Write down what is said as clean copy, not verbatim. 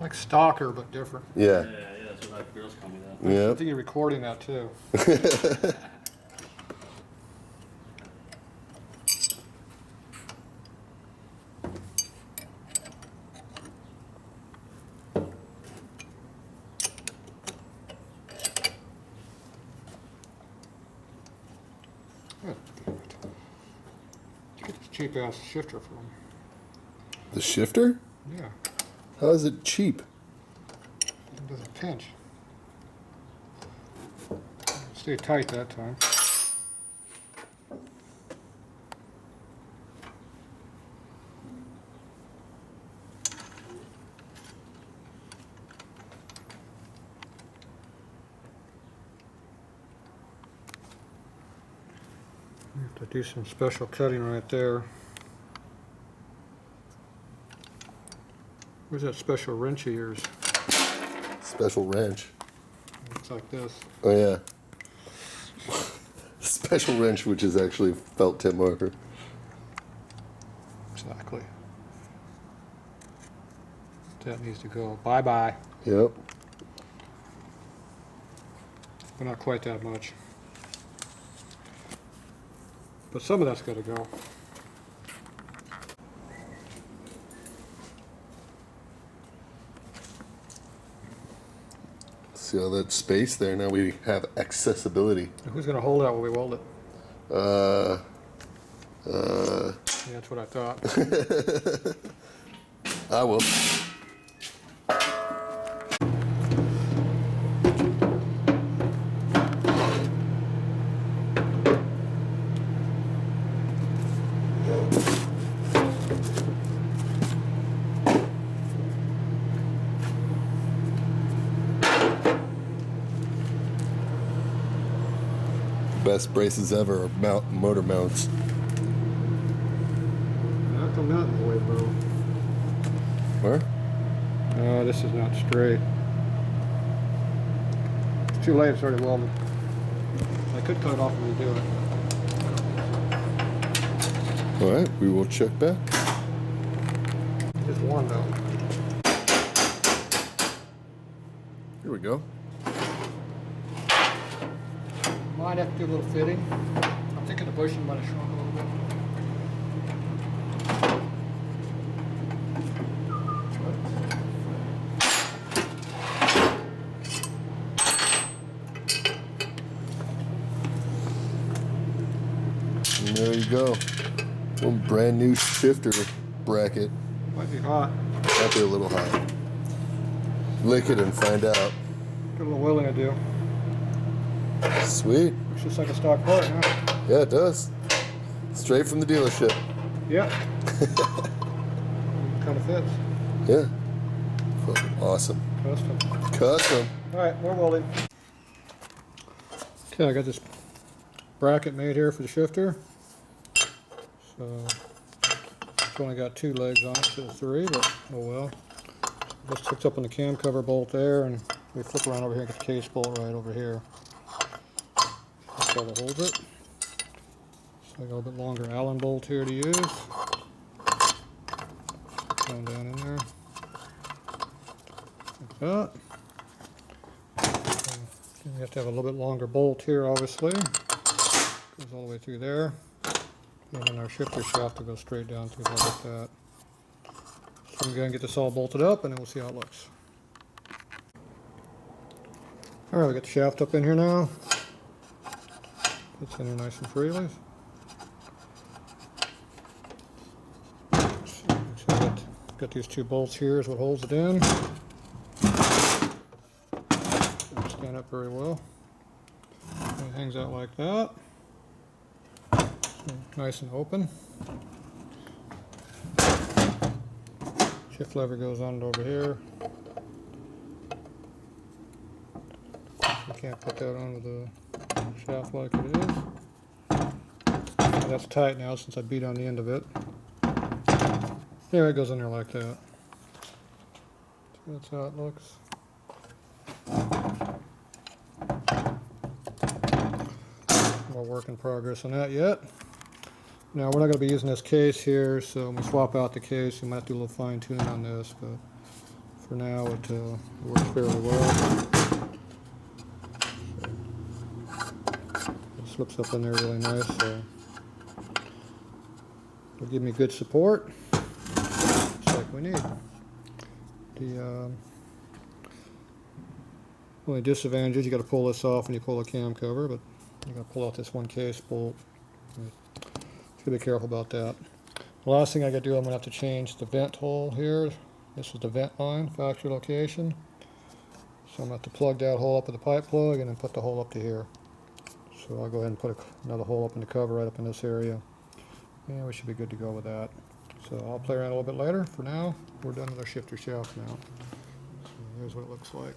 Like Stalker, but different. Yeah. Yeah, that's what my girls call me that. Yeah. I think you're recording that too. Get this cheap ass shifter from him. The shifter? Yeah. How is it cheap? It doesn't pinch. Stay tight that time. You have to do some special cutting right there. Where's that special wrench of yours? Special wrench. Looks like this. Oh yeah. Special wrench, which is actually felt tip marker. Exactly. That needs to go. Bye-bye. Yep. But not quite that much. But some of that's got to go. See all that space there? Now we have accessibility. Who's going to hold that when we weld it? Yeah, Yeah, that's what I thought. I will. Best braces ever are motor mounts. Not the mountain boy, bro. Where? No, this is not straight. It's too late, it's already welded. I could cut it off and redo it. All right, we will check back. Just one though. Here we go. Might have to do a little fitting. I'm thinking the bushing might have shrunk a little bit. And there you go. One brand new shifter bracket. Might be hot. Might be a little hot. Lick it and find out. Got a little welding to do. Sweet. Looks just like a stock part, huh? Yeah, it does. Straight from the dealership. Yep. Kind of fits. Yeah. Fucking awesome. Custom. Custom. Alright, more welding. Okay, I got this bracket made here for the shifter. So, it's only got 2 legs on it instead of 3, but oh well. This hooks up on the cam cover bolt there, and we flip around over here and get the case bolt right over here. That's how it holds it. So I got a little bit longer Allen bolt here to use. Going down in there. Like that. And we have to have a little bit longer bolt here, obviously. Goes all the way through there. And then our shifter shaft will go straight down through there like that. So I'm going to get this all bolted up and then we'll see how it looks. Alright, we got the shaft up in here now. Fits in here nice and freely. So got these 2 bolts here is what holds it in. Stand up very well. It hangs out like that. So nice and open. Shift lever goes on over here. You can't put that on with the shaft like it is. That's tight now since I beat on the end of it. There, it goes in there like that. So that's how it looks. More work in progress on that yet. Now we're not going to be using this case here, so when we swap out the case, we might have to do a little fine tuning on this, but for now it works fairly well. It slips up in there really nice, so it'll give me good support, just like we need. The only disadvantage is you got to pull this off when you pull the cam cover, but you got to pull out this one case bolt. Just gotta be careful about that. The last thing I gotta do, I'm gonna have to change the vent hole here. This is the vent line, factory location. So I'm gonna have to plug that hole up with the pipe plug and then put the hole up to here. So I'll go ahead and put another hole up in the cover right up in this area. And we should be good to go with that. So I'll play around a little bit later. For now, we're done with our shifter shaft now. So here's what it looks like.